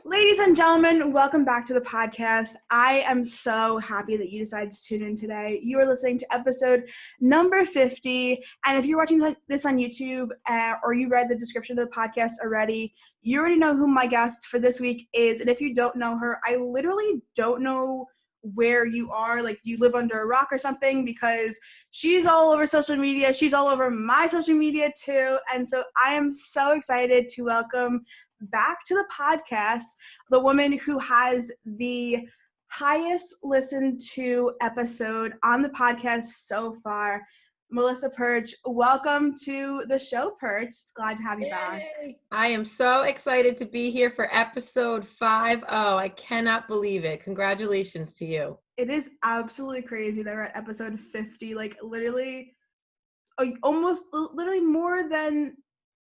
Ladies and gentlemen, welcome back to the podcast. I am so happy that you decided to tune in today. You are listening to episode number 50. And if you're watching this on YouTube or you read the description of the podcast already, you already know who my guest for this week is. And if you don't know her, I literally don't know where you are, like you live under a rock or something, because she's all over social media. She's all over my social media too. And so I am so excited to welcome back to the podcast the woman who has the highest listened to episode on the podcast so far, Melissa Pyrch. Welcome to the show, Pyrch. It's glad to have you back. I am so excited to be here for episode 50. I cannot believe it. Congratulations to you. It is absolutely crazy that we're at episode 50, like literally more than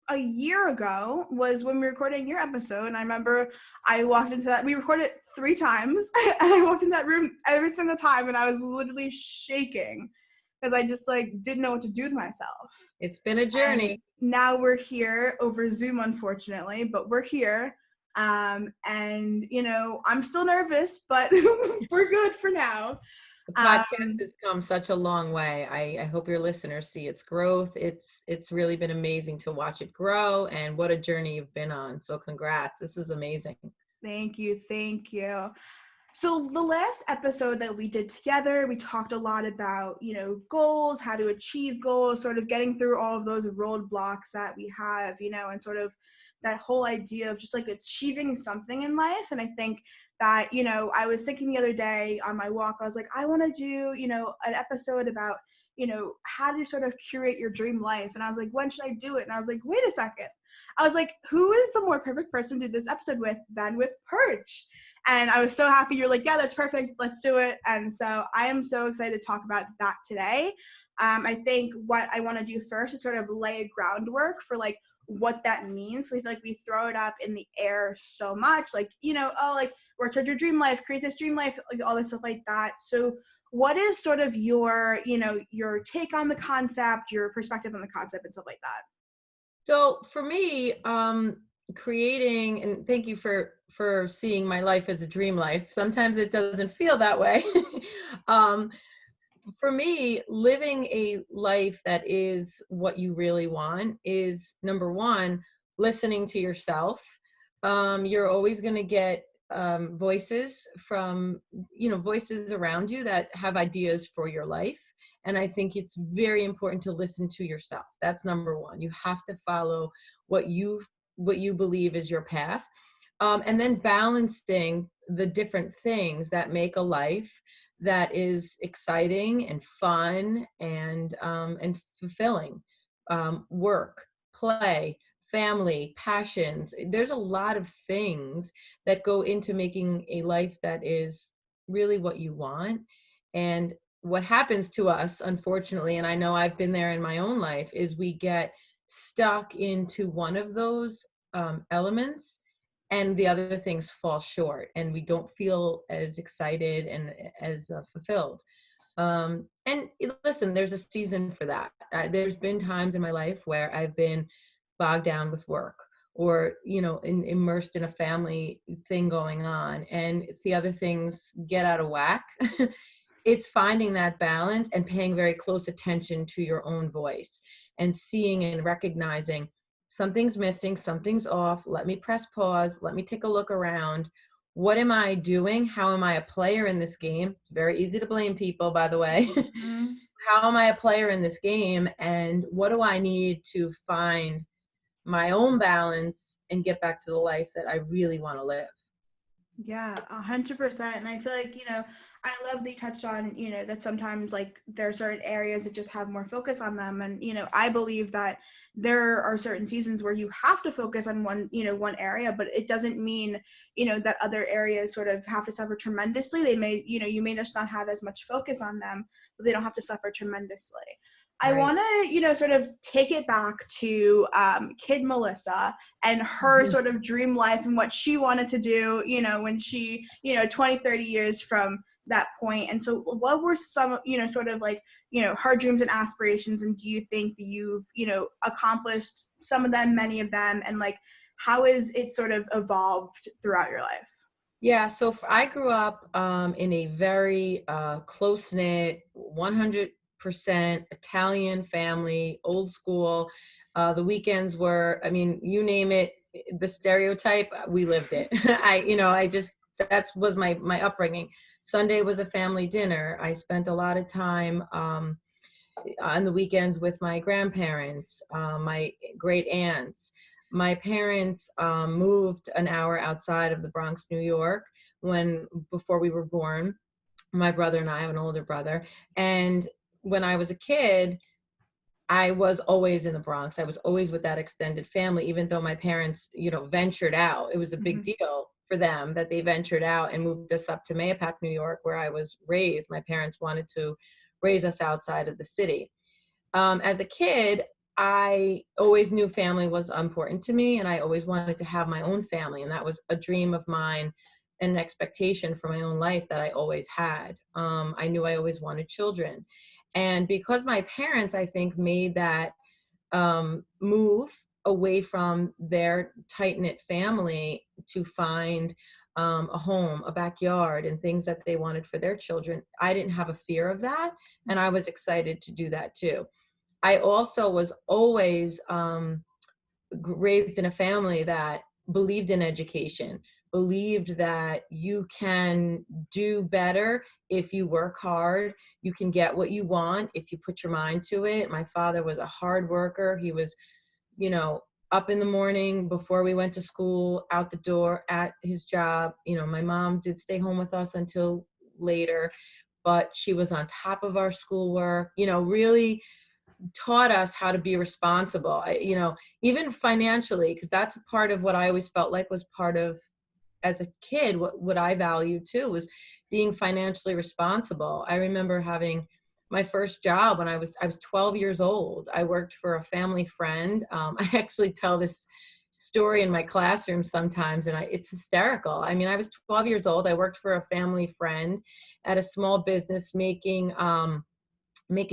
a year ago was when we recorded your episode. And I remember I walked into that, we recorded 3 times, and I walked in that room every single time and I was literally shaking because I just didn't know what to do with myself. It's been a journey. And now we're here over Zoom, unfortunately, but we're here. And I'm still nervous, but we're good for now. The podcast has come such a long way. I hope your listeners see its growth. It's really been amazing to watch it grow, and what a journey you've been on. So congrats. This is amazing. Thank you. So the last episode that we did together, we talked a lot about, goals, how to achieve goals, sort of getting through all of those roadblocks that we have, and sort of that whole idea of just achieving something in life. And I think that, I was thinking the other day on my walk, I was like, I want to do, an episode about, how to sort of curate your dream life. And I was like, when should I do it? And I was like, wait a second. I was like, who is the more perfect person to do this episode with than with Pyrch? And I was so happy. You're like, yeah, that's perfect. Let's do it. And so I am so excited to talk about that today. I think what I want to do first is sort of lay a groundwork for what that means. So I feel like we throw it up in the air so much, work towards your dream life, create this dream life, all this stuff like that. So what is sort of your, your take on the concept, your perspective on the concept and stuff like that? So for me, creating, and thank you for seeing my life as a dream life. Sometimes it doesn't feel that way. For me, living a life that is what you really want is, number one, listening to yourself. You're always going to get voices from, voices around you that have ideas for your life. And I think it's very important to listen to yourself. That's number one. You have to follow what you believe is your path. And then balancing the different things that make a life that is exciting and fun and fulfilling. Work, play, family, passions. There's a lot of things that go into making a life that is really what you want. And what happens to us, unfortunately, and I know I've been there in my own life, is we get stuck into one of those elements, and the other things fall short, and we don't feel as excited and as fulfilled. And listen, there's a season for that. There's been times in my life where I've been bogged down with work, or immersed in a family thing going on, and if the other things get out of whack, it's finding that balance and paying very close attention to your own voice and seeing and recognizing something's missing, something's off. Let me press pause. Let me take a look around. What am I doing? How am I a player in this game? It's very easy to blame people, by the way. Mm-hmm. How am I a player in this game? And what do I need to find my own balance and get back to the life that I really want to live? Yeah, 100%. And I feel like, I love that you touched on, that sometimes there are certain areas that just have more focus on them. And, I believe that there are certain seasons where you have to focus on one area, but it doesn't mean, that other areas sort of have to suffer tremendously. They may, you may just not have as much focus on them, but they don't have to suffer tremendously. Right. I want to, sort of take it back to kid Melissa and her mm-hmm. sort of dream life and what she wanted to do, when she, 20, 30 years from that point. And so what were some, sort of her dreams and aspirations? And do you think you've, accomplished some of them, many of them? And how has it sort of evolved throughout your life? Yeah, so I grew up in a very close-knit, 100% Italian family, old school. The weekends were, I mean, you name it, the stereotype, we lived it. I just, that was my upbringing. Sunday was a family dinner. I spent a lot of time on the weekends with my grandparents, my great aunts. My parents moved an hour outside of the Bronx, New York, before we were born. My brother and I have an older brother. And when I was a kid, I was always in the Bronx. I was always with that extended family, even though my parents, ventured out. It was a big Mm-hmm. deal for them that they ventured out and moved us up to Mayapack, New York, where I was raised. My parents wanted to raise us outside of the city. As a kid, I always knew family was important to me, and I always wanted to have my own family. And that was a dream of mine and an expectation for my own life that I always had. I knew I always wanted children. And because my parents, I think, made that move away from their tight-knit family to find a home, a backyard, and things that they wanted for their children, I didn't have a fear of that. And I was excited to do that too. I also was always raised in a family that believed in education, believed that you can do better if you work hard. You can get what you want if you put your mind to it. My father was a hard worker. He was, up in the morning before we went to school, out the door at his job. My mom did stay home with us until later, but she was on top of our schoolwork, really taught us how to be responsible. Even financially, because that's a part of what I always felt like was part of, as a kid, what I valued too was being financially responsible. I remember having my first job when I was 12 years old. I worked for a family friend. I actually tell this story in my classroom sometimes, and it's hysterical. I mean, I was 12 years old. I worked for a family friend at a small business making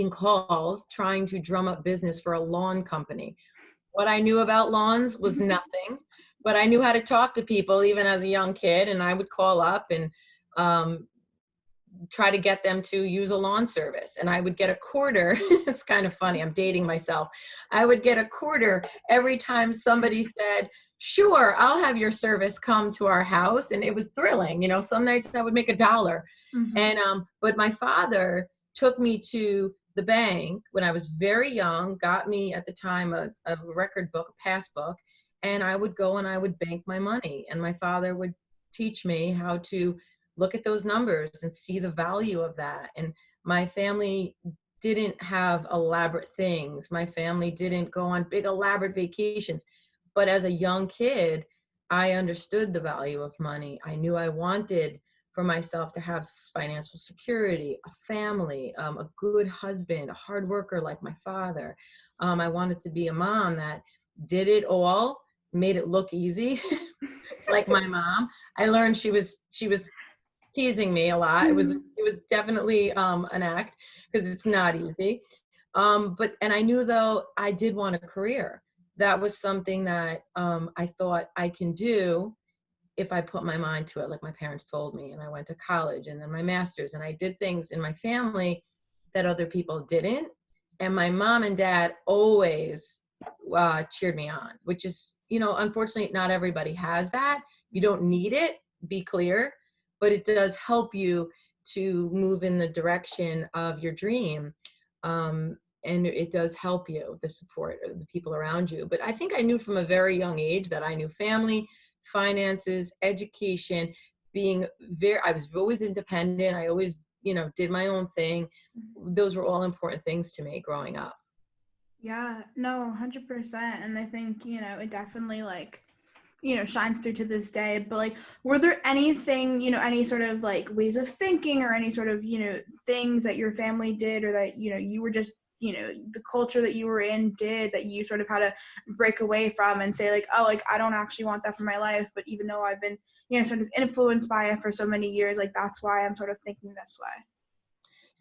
calls, trying to drum up business for a lawn company. What I knew about lawns was nothing, but I knew how to talk to people even as a young kid. And I would call up and try to get them to use a lawn service. And I would get a quarter. It's kind of funny. I'm dating myself. I would get a quarter every time somebody said, sure, I'll have your service come to our house. And it was thrilling. Some nights I would make $1. Mm-hmm. And, but my father took me to the bank when I was very young, got me at the time a record book, a passbook, and I would go and I would bank my money. And my father would teach me how to look at those numbers and see the value of that. And my family didn't have elaborate things. My family didn't go on big elaborate vacations. But as a young kid, I understood the value of money. I knew I wanted for myself to have financial security, a family, a good husband, a hard worker like my father. I wanted to be a mom that did it all, made it look easy, like my mom. I learned she was teasing me a lot. It was definitely an act, because it's not easy. And I knew, though, I did want a career. That was something that I thought I can do if I put my mind to it, like my parents told me. And I went to college and then my master's, and I did things in my family that other people didn't. And my mom and dad always cheered me on, which is, unfortunately, not everybody has that. You don't need it, be clear, but it does help you to move in the direction of your dream. And it does help you, the support of the people around you. But I think I knew from a very young age that I knew family, finances, education, I was always independent. I always, did my own thing. Those were all important things to me growing up. Yeah, no, 100%. And I think, it definitely shines through to this day. But were there anything, any sort of ways of thinking or any sort of, things that your family did, or that, you were just, the culture that you were in did, that you sort of had to break away from and say I don't actually want that for my life, but even though I've been, sort of influenced by it for so many years, that's why I'm sort of thinking this way?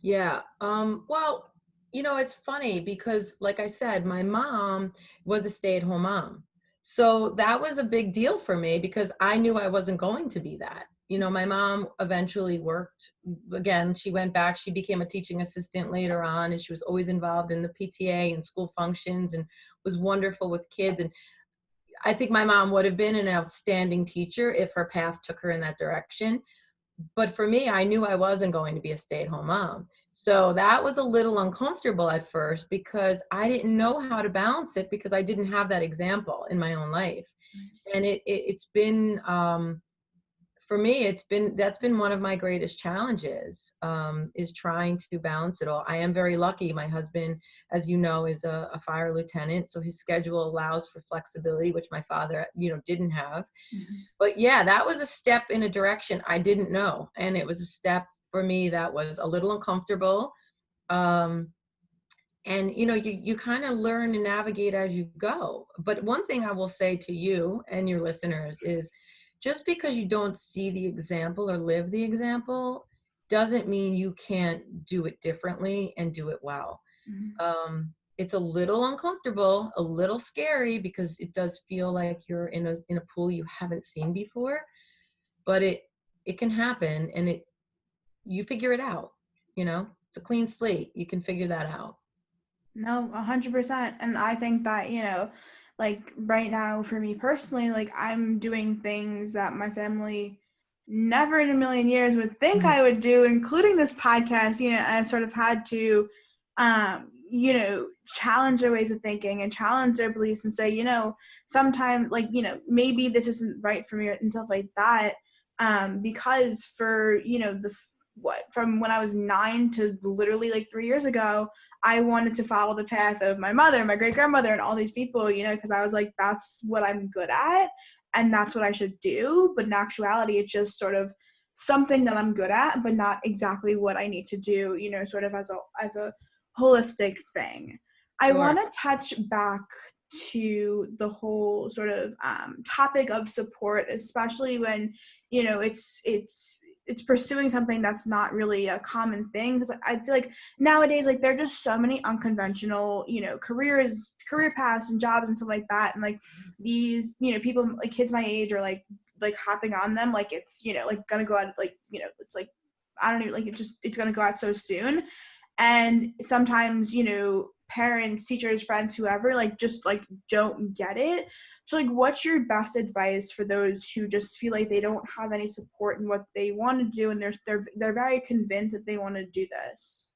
Yeah. Well, it's funny because, like I said, my mom was a stay-at-home mom. So that was a big deal for me because I knew I wasn't going to be that. You know, my mom eventually worked again. She went back, she became a teaching assistant later on, and she was always involved in the PTA and school functions and was wonderful with kids. And I think my mom would have been an outstanding teacher if her path took her in that direction. But for me, I knew I wasn't going to be a stay-at-home mom. So that was a little uncomfortable at first because I didn't know how to balance it because I didn't have that example in my own life. And it's been, for me, that's been one of my greatest challenges, is trying to balance it all. I am very lucky. My husband, as you know, is a fire lieutenant, so his schedule allows for flexibility, which my father, didn't have. Mhm. But yeah, that was a step in a direction I didn't know. And it was a step for me that was a little uncomfortable. Um, and you kind of learn and navigate as you go. But one thing I will say to you and your listeners is just because you don't see the example or live the example doesn't mean you can't do it differently and do it well. Mhm. It's a little uncomfortable, a little scary because it does feel like you're in a pool you haven't seen before, but it can happen, and you figure it out. It's a clean slate. You can figure that out. No, 100%. And I think that, like right now for me personally, like I'm doing things that my family never in a million years would think Mhm. I would do, including this podcast, and I've sort of had to, challenge their ways of thinking and challenge their beliefs and say, sometimes like, maybe this isn't right for me and stuff like that. Because for, from when I was 9 to literally like 3 years ago, I wanted to follow the path of my mother, my great grandmother, and all these people, because I was like, that's what I'm good at and that's what I should do. But in actuality, it's just sort of something that I'm good at, but not exactly what I need to do, sort of as a holistic thing. I Sure. want to touch back to the whole sort of topic of support, especially when it's pursuing something that's not really a common thing, because I feel like nowadays, like, there are just so many unconventional career paths and jobs and stuff like that, and like these people, like kids my age, are like hopping on them like it's like gonna go out, like it's like I don't know, like it's gonna go out so soon. And sometimes parents, teachers, friends, whoever, like just like don't get it. So like, what's your best advice for those who just feel like they don't have any support in what they want to do, and they're very convinced that they want to do this?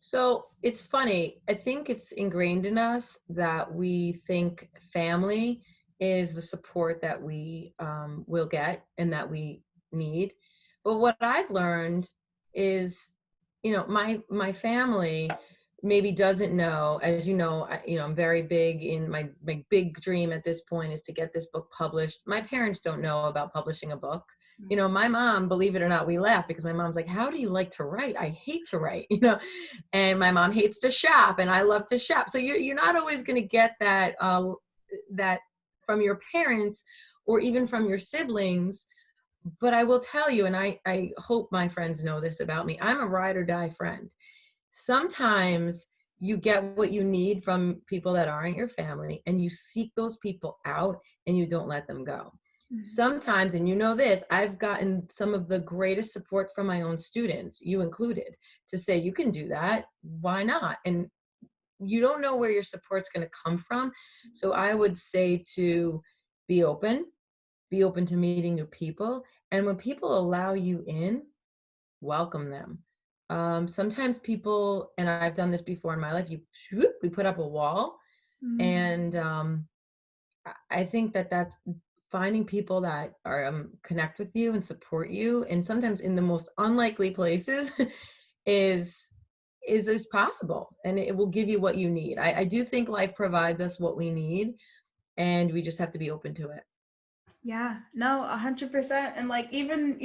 So it's funny. I think it's ingrained in us that we think family is the support that we will get and that we need. But what I've learned is, my family maybe doesn't know, as you know, I'm very big in my big dream at this point is to get this book published. My parents don't know about publishing a book. My mom, believe it or not, we laugh because my mom's like, how do you like to write? I hate to write, and my mom hates to shop and I love to shop. So you're not always going to get that from your parents or even from your siblings. But I will tell you, and I hope my friends know this about me, I'm a ride or die friend. Sometimes you get what you need from people that aren't your family, and you seek those people out and you don't let them go. Mhm. Sometimes, and you know this, I've gotten some of the greatest support from my own students, you included, to say, you can do that. Why not? And you don't know where your support's going to come from. So I would say to be open, be open to meeting new people. And when people allow you in, welcome them. Sometimes people, and I've done this before in my life, we put up a wall. Mhm. And I think that's finding people that are connect with you and support you, and sometimes in the most unlikely places, is is possible, and it will give you what you need. I do think life provides us what we need, and we just have to be open to it. Yeah, no, 100%. And like, even,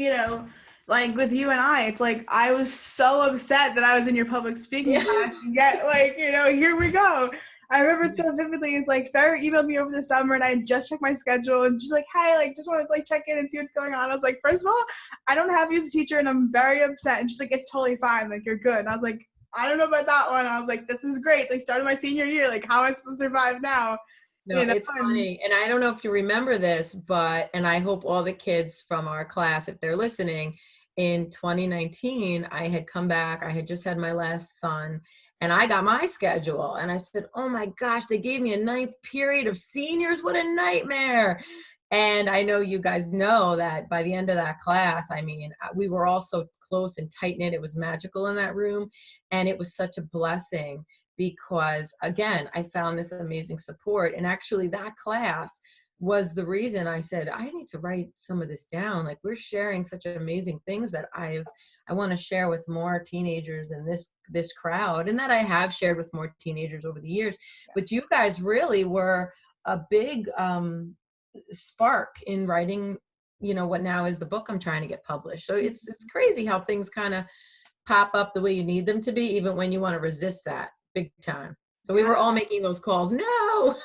like with you and I, it's like I was so upset that I was in your public speaking Yeah. class. Yet, like, here we go. I remember it so vividly. It's like Farrah emailed me over the summer, and I just checked my schedule, and she's like, "Hey, like, just want to like check in and see what's going on." I was like, first of all, I don't have you as a teacher, and I'm very upset. And she's like, "It's totally fine. Like, you're good." And I was like, "I don't know about that one." I was like, "This is great. Like, started my senior year. Like, how am I supposed to survive now?" No, you know, it's and funny. And I don't know if you remember this, but, and I hope all the kids from our class, if they're listening, in 2019, I had come back. I had just had my last son and I got my schedule. And I said, oh my gosh, they gave me a ninth period of seniors. What a nightmare. And I know you guys know that by the end of that class, I mean, we were all so close and tight knit. It was magical in that room. And it was such a blessing because, again, I found this amazing support. And actually, that class was the reason I said, I need to write some of this down. Like, we're sharing such amazing things that I want to share with more teenagers in this crowd, and that I have shared with more teenagers over the years. But you guys really were a big spark in writing, what now is the book I'm trying to get published. So it's crazy how things kind of pop up the way you need them to be, even when you want to resist that big time. So we yeah. were all making those calls. No.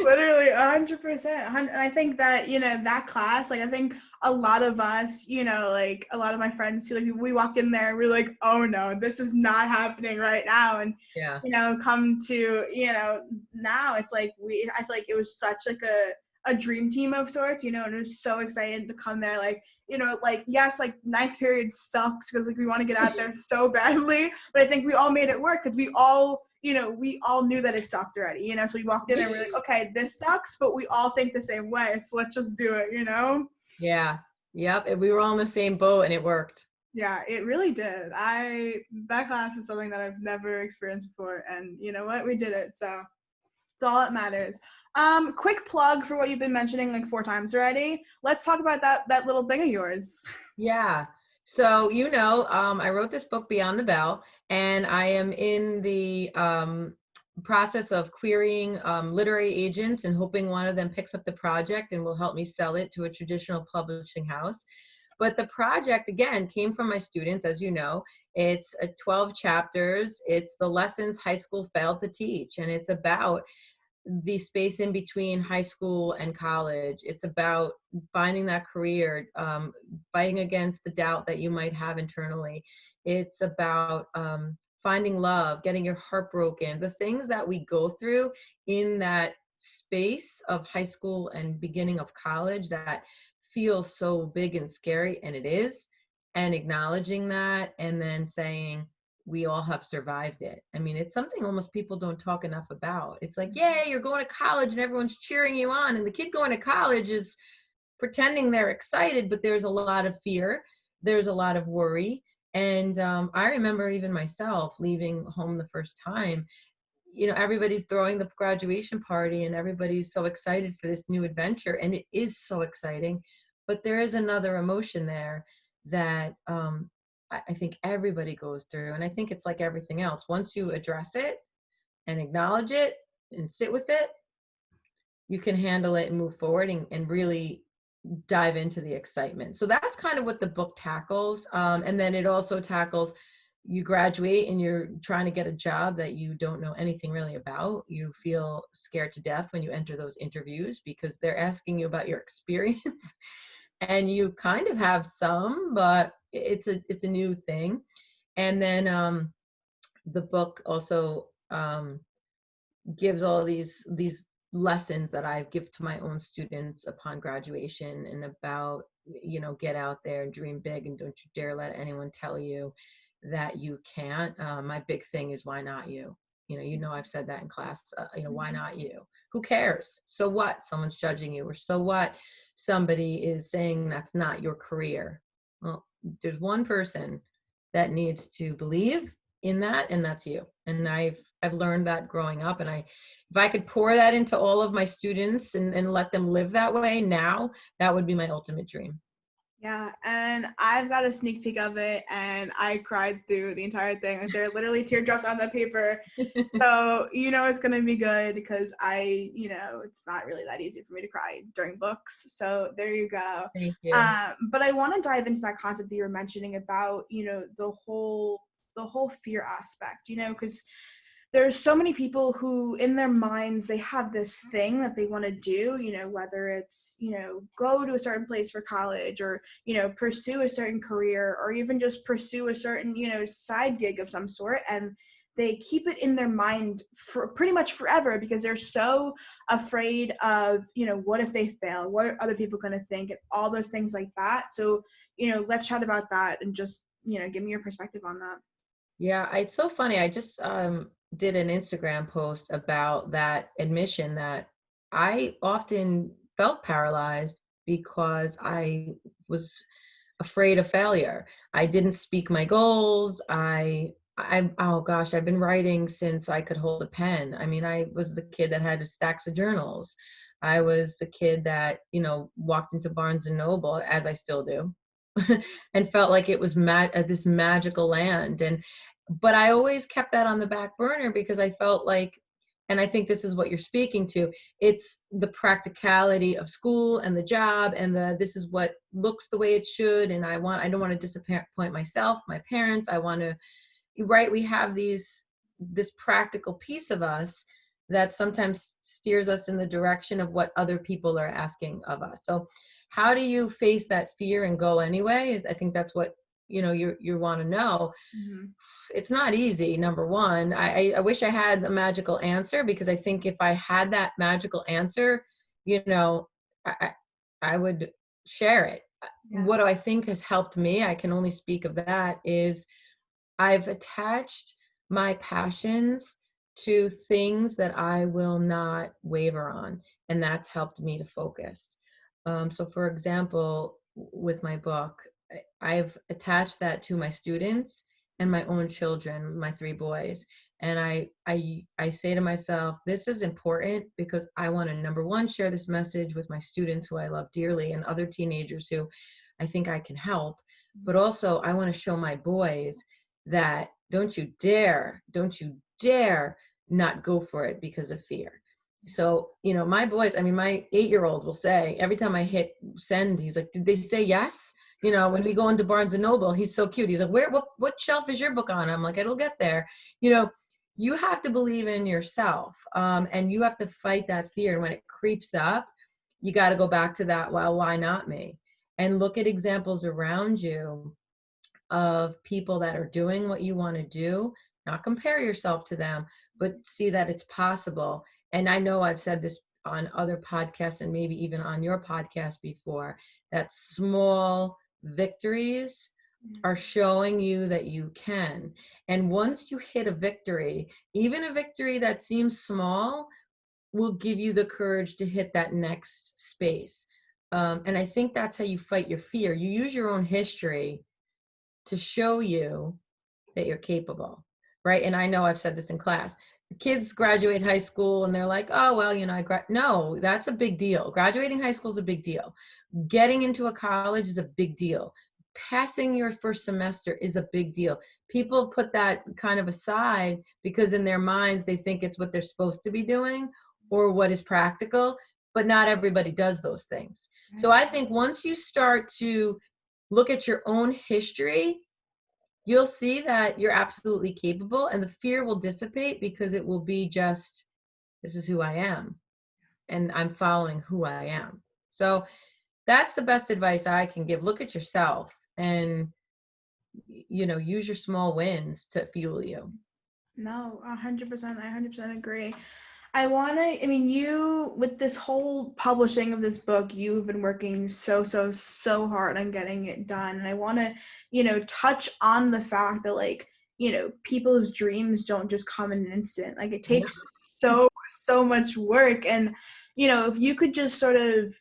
Literally 100%. And I think that, that class, like, I think a lot of us, like a lot of my friends too, like we walked in there and we were like, oh no, this is not happening right now. And, Yeah. come to, now it's like I feel like it was such like a dream team of sorts, and it was so exciting to come there. Like, like, yes, like ninth period sucks because like we want to get out there so badly, but I think we all made it work because we all knew that it sucked already, so we walked in there and we're like, okay, this sucks, but we all think the same way, so let's just do it. Yeah. Yep. And we were all in the same boat and it worked. Yeah, it really did. That class is something that I've never experienced before, and you know what, we did it, so it's all that matters. Quick plug for what you've been mentioning like 4 times already. Let's talk about that little thing of yours. Yeah. So, I wrote this book, Beyond the Bell, and I am in the process of querying literary agents and hoping one of them picks up the project and will help me sell it to a traditional publishing house. But the project, again, came from my students, as you know. It's 12 chapters. It's the lessons high school failed to teach, and it's about the space in between high school and college. It's about finding that career, fighting against the doubt that you might have internally. It's about finding love, getting your heart broken, the things that we go through in that space of high school and beginning of college that feels so big and scary, and it is, and acknowledging that and then saying, we all have survived it. I mean, it's something almost people don't talk enough about. It's like, yay, you're going to college and everyone's cheering you on. And the kid going to college is pretending they're excited, but there's a lot of fear. There's a lot of worry. And I remember even myself leaving home the first time, everybody's throwing the graduation party and everybody's so excited for this new adventure. And it is so exciting, but there is another emotion there that I think everybody goes through. And I think it's like everything else. Once you address it and acknowledge it and sit with it, you can handle it and move forward and really dive into the excitement. So that's kind of what the book tackles. And then it also tackles, you graduate and you're trying to get a job that you don't know anything really about. You feel scared to death when you enter those interviews because they're asking you about your experience. And you kind of have some, but it's a new thing. And then the book also gives all these lessons that I give to my own students upon graduation, and about, get out there and dream big, and don't you dare let anyone tell you that you can't. My big thing is, why not you? I've said that in class. Why not you? Who cares? So what? Someone's judging you, or so what? Somebody is saying that's not your career. Well, there's one person that needs to believe in that, and that's you. And I've learned that growing up, and if I could pour that into all of my students and let them live that way now, that would be my ultimate dream. Yeah, and I've got a sneak peek of it, and I cried through the entire thing. Like, there are literally teardrops on the paper. So, it's going to be good because it's not really that easy for me to cry during books. So there you go. Thank you. But I want to dive into that concept that you were mentioning about, the whole fear aspect, because there's so many people who in their minds, they have this thing that they want to do, whether it's, go to a certain place for college, or, pursue a certain career, or even just pursue a certain, side gig of some sort. And they keep it in their mind for pretty much forever, because they're so afraid of, what if they fail? What are other people going to think? And all those things like that. So, let's chat about that and just, give me your perspective on that. Yeah, it's so funny. I just did an Instagram post about that admission that I often felt paralyzed because I was afraid of failure. I didn't speak my goals. I oh gosh, I've been writing since I could hold a pen. I mean, I was the kid that had stacks of journals. I was the kid that, walked into Barnes and Noble, as I still do, and felt like it was this magical land. But I always kept that on the back burner because I felt like, and I think this is what you're speaking to, it's the practicality of school and the job and this is what looks the way it should. And I don't want to disappoint myself, my parents. I want to, right. We have this practical piece of us that sometimes steers us in the direction of what other people are asking of us. So how do you face that fear and go anyway? I think that's what, you want to know. Mm-hmm. It's not easy. Number one, I wish I had a magical answer, because I think if I had that magical answer, I, I would share it. Yeah. What do I think has helped me? I can only speak of that is I've attached my passions to things that I will not waver on. And that's helped me to focus. So for example, with my book, I've attached that to my students and my own children, my 3 boys. And I say to myself, this is important because I want to, number one, share this message with my students who I love dearly and other teenagers who I think I can help. But also I want to show my boys that don't you dare not go for it because of fear. So, my boys, I mean, my 8-year-old will say, every time I hit send, he's like, did they say yes? When we go into Barnes and Noble, he's so cute. He's like, what shelf is your book on? I'm like, it'll get there. You have to believe in yourself. And you have to fight that fear. And when it creeps up, you got to go back to that. Well, why not me? And look at examples around you of people that are doing what you want to do, not compare yourself to them, but see that it's possible. And I know I've said this on other podcasts and maybe even on your podcast before, that small victories are showing you that you can. And once you hit a victory, even a victory that seems small, will give you the courage to hit that next space. And I think that's how you fight your fear. You use your own history to show you that you're capable, right? And I know I've said this in class. Kids graduate high school and they're like, oh, well, no, that's a big deal. Graduating high school is a big deal. Getting into a college is a big deal. Passing your first semester is a big deal. People put that kind of aside because in their minds, they think it's what they're supposed to be doing or what is practical, but not everybody does those things. So I think once you start to look at your own history, you'll see that you're absolutely capable and the fear will dissipate because it will be just, this is who I am and I'm following who I am. So that's the best advice I can give. Look at yourself and, use your small wins to fuel you. No, 100%. I 100% agree. You, with this whole publishing of this book, you've been working so hard on getting it done. And I want to, touch on the fact that, people's dreams don't just come in an instant. Like, it takes so much work. And, if you could just sort of,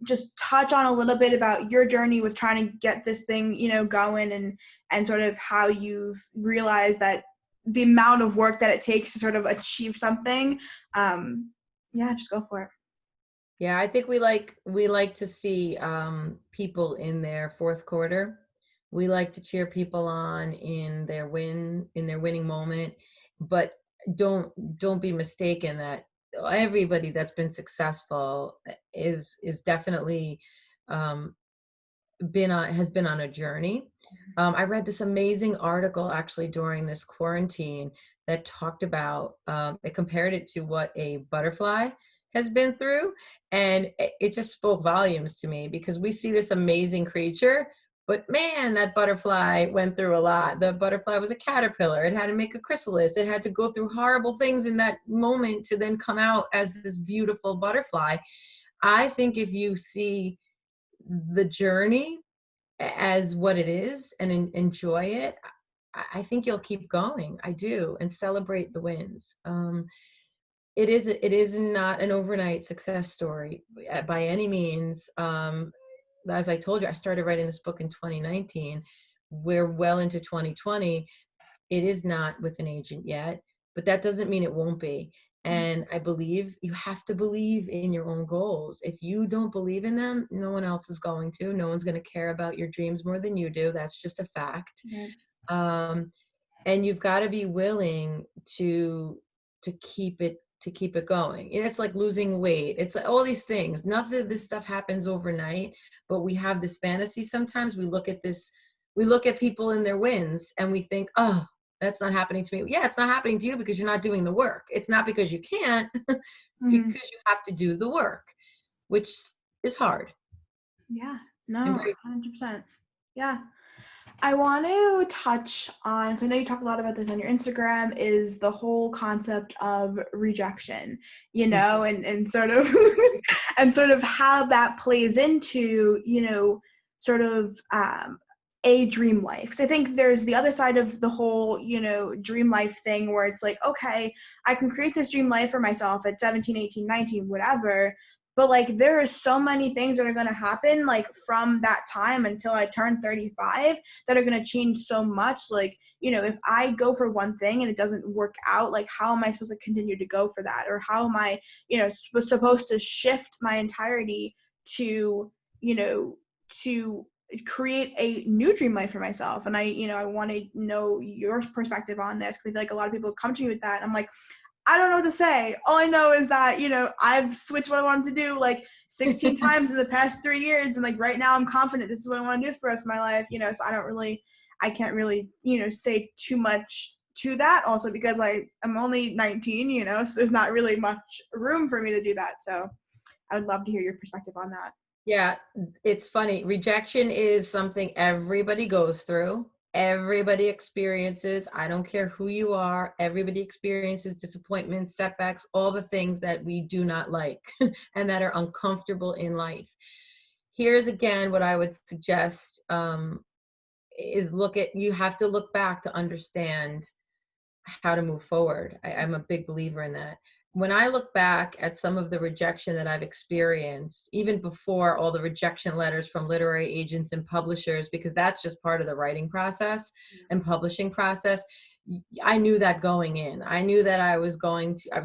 just touch on a little bit about your journey with trying to get this thing, going, and sort of how you've realized that the amount of work that it takes to sort of achieve something. Just go for it. Yeah, I think we like to see people in their fourth quarter. We like to cheer people on in their winning moment, but don't be mistaken that everybody that's been successful is definitely has been on a journey. I read this amazing article actually during this quarantine that talked about it compared it to what a butterfly has been through, and it just spoke volumes to me because we see this amazing creature, But man, that butterfly went through a lot. The butterfly was a caterpillar. It had to make a chrysalis. It had to go through horrible things in that moment to then come out as this beautiful butterfly. I think if you see the journey as what it is and enjoy it, I think you'll keep going. I do, and celebrate the wins. It is not an overnight success story by any means. As I told you, I started writing this book in 2019. We're well into 2020. It is not with an agent yet, but that doesn't mean it won't be. And I believe you have to believe in your own goals. If you don't believe in them, no one else is going to. No one's going to care about your dreams more than you do. That's just a fact. Yeah. And you've got to be willing to keep it going. And it's like losing weight. It's like all these things. Nothing of this stuff happens overnight, but we have this fantasy. Sometimes we look at people in their wins and we think, oh, that's not happening to me. Yeah, it's not happening to you because you're not doing the work. It's not because you can't. It's because you have to do the work, which is hard. Yeah. And No, very 100%. Yeah. I want to touch on, so I know you talk a lot about this on your Instagram, is the whole concept of rejection, you know, and sort of and sort of how that plays into, you know, sort of a dream life. So I think there's the other side of the whole, you know, dream life thing where it's like, okay, I can create this dream life for myself at 17, 18, 19, whatever. But like there are so many things that are going to happen like from that time until I turn 35 that are going to change so much. Like, you know, if I go for one thing and it doesn't work out, like how am I supposed to continue to go for that? Or how am I, you know, supposed to shift my entirety to, you know, to create a new dream life for myself? And I, you know, I want to know your perspective on this because I feel like a lot of people come to me with that. And I'm like, I don't know what to say. All I know is that, you know, I've switched what I wanted to do like 16 times in the past 3 years. And like right now I'm confident this is what I want to do for the rest of my life, you know, so I can't really, you know, say too much to that also because I'm only 19, you know, so there's not really much room for me to do that. So I would love to hear your perspective on that. Yeah, it's funny. Rejection is something everybody goes through. Everybody experiences. I don't care who you are. Everybody experiences disappointments, setbacks, all the things that we do not like and that are uncomfortable in life. Here's again what I would suggest is you have to look back to understand how to move forward. I'm a big believer in that. When I look back at some of the rejection that I've experienced, even before all the rejection letters from literary agents and publishers, because that's just part of the writing process and publishing process, I knew that going in. I knew that I was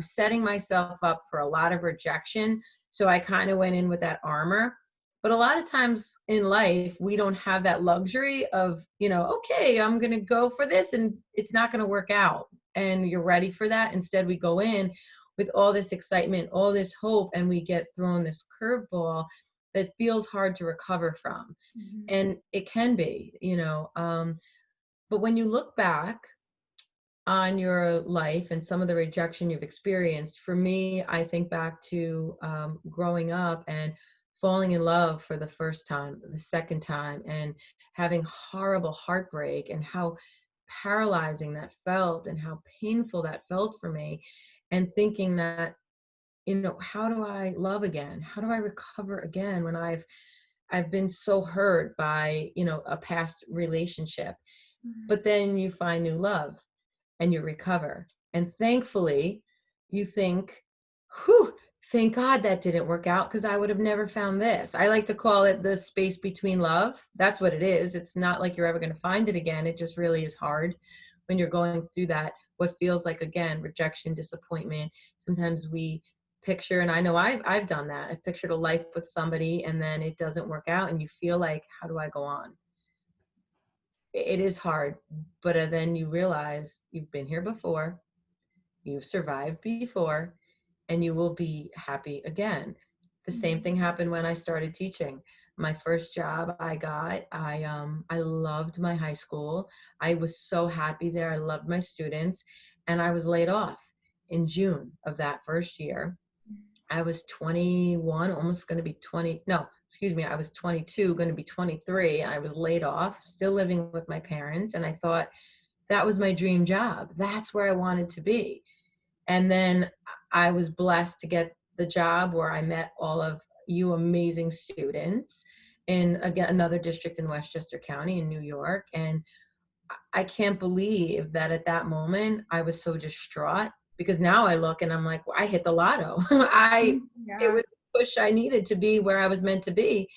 setting myself up for a lot of rejection. So I kind of went in with that armor. But a lot of times in life, we don't have that luxury of, you know, okay, I'm going to go for this and it's not going to work out. And you're ready for that. Instead, we go in with all this excitement, all this hope, and we get thrown this curveball that feels hard to recover from. Mm-hmm. And it can be, you know, but when you look back on your life and some of the rejection you've experienced, for me, I think back to growing up and falling in love for the first time, the second time, and having horrible heartbreak and how paralyzing that felt and how painful that felt for me, and thinking that, you know, how do I love again? How do I recover again when I've been so hurt by, you know, a past relationship? Mm-hmm. But then you find new love and you recover. And thankfully, you think, whew, thank God that didn't work out because I would have never found this. I like to call it the space between love. That's what it is. It's not like you're ever going to find it again. It just really is hard when you're going through that, what feels like, again, rejection, disappointment. Sometimes we picture, and I know I've done that. I've pictured a life with somebody and then it doesn't work out and you feel like, how do I go on? It is hard, but then you realize you've been here before, you've survived before, and you will be happy again. The same thing happened when I started teaching. My first job I loved my high school. I was so happy there. I loved my students, and I was laid off in June of that first year. I was 21, almost going to be 20. No, I was 22, going to be 23. I was laid off, still living with my parents. And I thought that was my dream job. That's where I wanted to be. And then I was blessed to get the job where I met all of you amazing students in, again, another district in Westchester County in New York. And I can't believe that at that moment I was so distraught, because now I look and I'm like, well, I hit the lotto. It Yeah. was the push I needed to be where I was meant to be,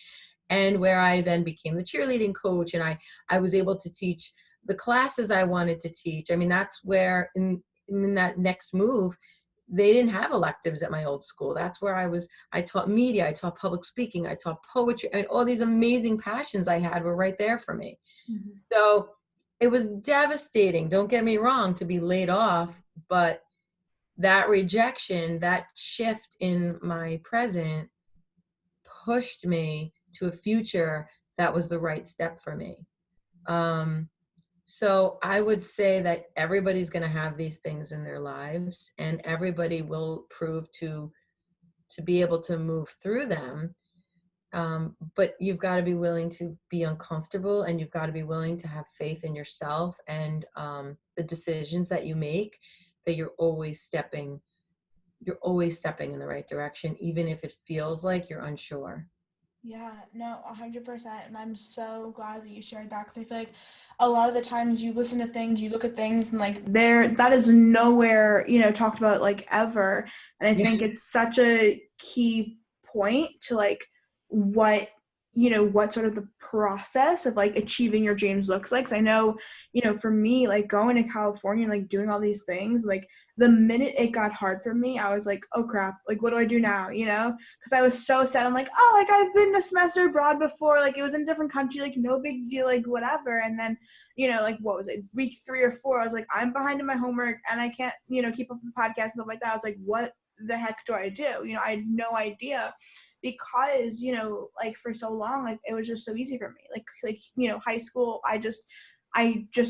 and where I then became the cheerleading coach, and I was able to teach the classes I wanted to teach. I mean, that's where in that next move, they didn't have electives at my old school. That's where I taught media, I taught public speaking, I taught poetry, and all these amazing passions I had were right there for me. Mhm. So it was devastating, don't get me wrong, to be laid off, but that rejection, that shift in my present pushed me to a future that was the right step for me. Um, so I would say that everybody's going to have these things in their lives, and everybody will prove to be able to move through them. But you've got to be willing to be uncomfortable, and you've got to be willing to have faith in yourself and the decisions that you make, that you're always stepping in the right direction, even if it feels like you're unsure. Yeah, no, 100%. And I'm so glad that you shared that, because I feel like a lot of the times you listen to things, you look at things, and like that is nowhere, talked about like ever. And I Yeah. think it's such a key point to like what, what sort of the process of like achieving your dreams looks like. 'Cause I know, for me, like going to California, like doing all these things, like the minute it got hard for me, I was like, oh crap, like what do I do now? Because I was so sad. I'm like, oh, like I've been a semester abroad before, like it was in a different country, like no big deal, like whatever. And then, like what was it, week 3 or 4, I was like, I'm behind in my homework and I can't, keep up with the podcast and stuff like that. I was like, what the heck do I do? I had no idea, because like for so long, like it was just so easy for me. Like high school, I just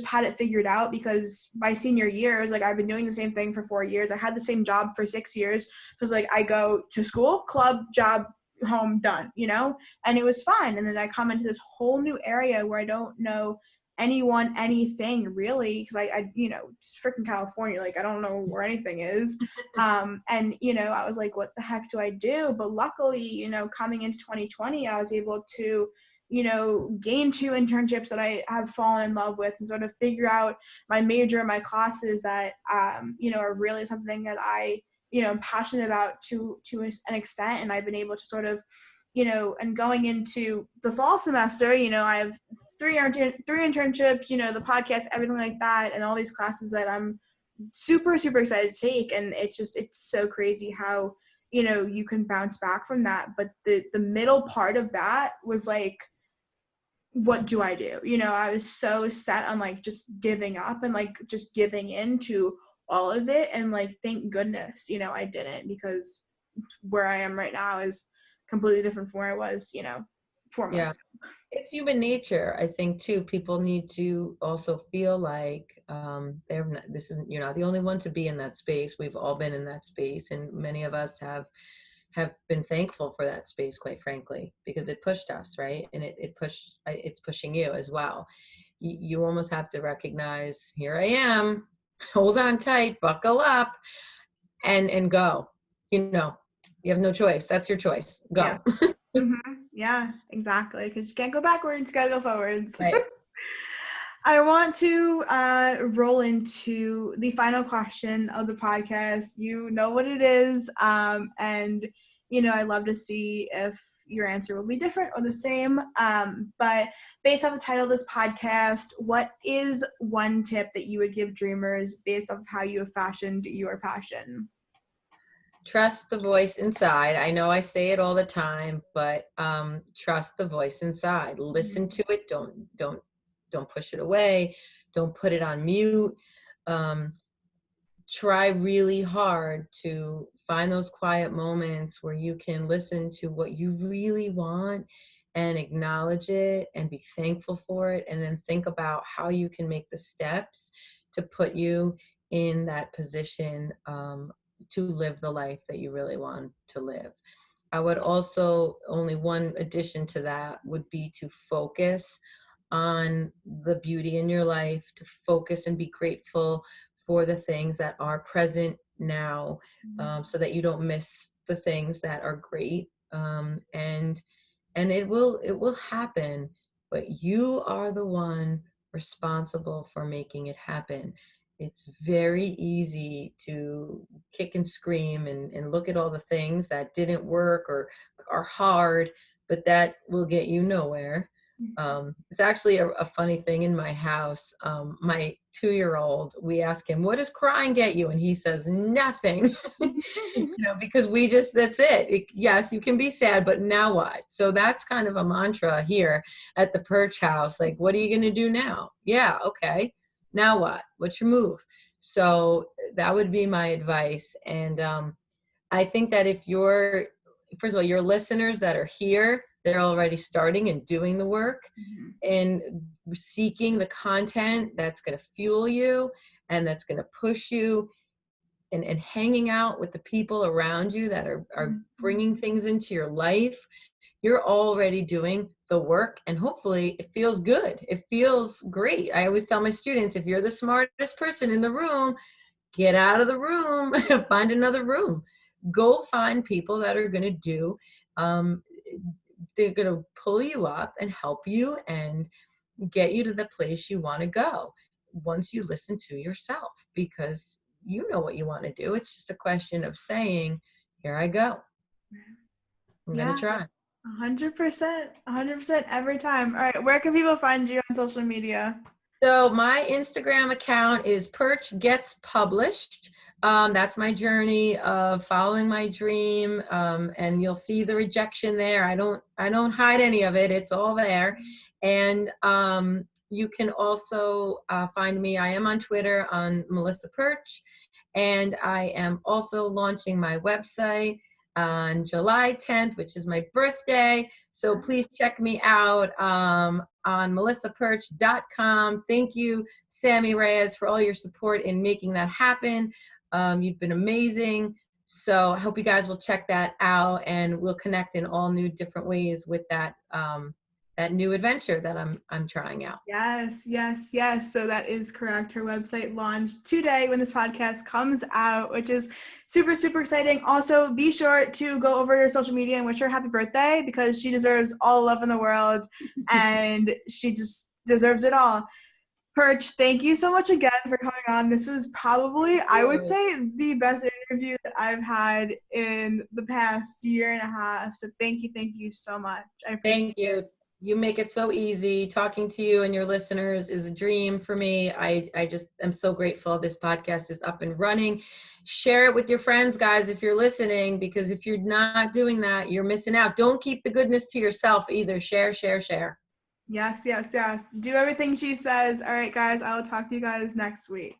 had it figured out, because by senior years, like I've been doing the same thing for 4 years. I had the same job for 6 years, because like I go to school, club, job, home, done, and it was fine. And then I come into this whole new area where I don't know anyone, anything really, because it's freaking California, like I don't know where anything is. And I was like, what the heck do I do? But luckily, coming into 2020, I was able to gain 2 internships that I have fallen in love with, and sort of figure out my major, my classes that, are really something that I, am passionate about to an extent. And I've been able to sort of, and going into the fall semester, I have three internships, the podcast, everything like that, and all these classes that I'm super, super excited to take. And it's so crazy how, you can bounce back from that. But the middle part of that was like, what do I do? I was so set on like just giving up and like just giving into all of it. And like, thank goodness, I didn't, because where I am right now is completely different from where I was, 4 months Yeah. It's human nature, I think, too. People need to also feel like they're not, this isn't, you're not the only one to be in that space. We've all been in that space, and many of us have been thankful for that space, quite frankly, because it pushed us, right? And it's pushing you as well. You almost have to recognize, here I am, hold on tight, buckle up, and go. You have no choice. That's your choice. ago. Go. Yeah. Yeah, exactly. Because you can't go backwards, gotta go forwards. Right. I want to roll into the final question of the podcast. You know what it is. And, I'd love to see if your answer will be different or the same. But based off the title of this podcast, what is one tip that you would give dreamers based off how you have fashioned your passion? Trust the voice inside. I know I say it all the time, but trust the voice inside. Listen to it. Don't push it away. Don't put it on mute. Um, Try really hard to find those quiet moments where you can listen to what you really want and acknowledge it and be thankful for it, and then think about how you can make the steps to put you in that position to live the life that you really want to live. I would also, only one addition to that would be to focus on the beauty in your life, to focus and be grateful for the things that are present now, so that you don't miss the things that are great. And it will happen, but you are the one responsible for making it happen. It's very easy to kick and scream and look at all the things that didn't work or are hard, but that will get you nowhere. It's actually a funny thing in my house. My 2-year-old, we ask him, what does crying get you? And he says, nothing. Because that's it. Yes, you can be sad, but now what? So that's kind of a mantra here at the Pyrch house. Like, what are you going to do now? Yeah. Okay. Now what? What's your move? So that would be my advice. And I think that first of all, your listeners that are here, they're already starting and doing the work and seeking the content that's going to fuel you and that's going to push you, and hanging out with the people around you that are bringing things into your life. You're already doing the work, and hopefully it feels good. It feels great. I always tell my students, if you're the smartest person in the room, get out of the room, find another room. Go find people that are going to do, they're going to pull you up and help you and get you to the place you want to go once you listen to yourself, because you know what you want to do. It's just a question of saying, here I go. I'm going to try. 100%, 100% every time. All right, where can people find you on social media? So my Instagram account is Pyrch Gets Published. That's my journey of following my dream, and you'll see the rejection there. I don't hide any of it. It's all there. And you can also find me. I am on Twitter on Melissa Pyrch, and I am also launching my website on July 10th, which is my birthday. So please check me out on melissapyrch.com. Thank you, Sammi Reyes, for all your support in making that happen. You've been amazing. So I hope you guys will check that out, and we'll connect in all new different ways with that new adventure that I'm trying out. Yes. So that is correct. Her website launched today when this podcast comes out, which is super, super exciting. Also, be sure to go over to her social media and wish her happy birthday, because she deserves all the love in the world and she just deserves it all. Pyrch, thank you so much again for coming on. This was probably, I would say, the best interview that I've had in the past year and a half. So thank you so much. I appreciate Thank you. You make it so easy. Talking to you and your listeners is a dream for me. I just am so grateful this podcast is up and running. Share it with your friends, guys, if you're listening, because if you're not doing that, you're missing out. Don't keep the goodness to yourself either. Share. Yes. Do everything she says. All right, guys, I will talk to you guys next week.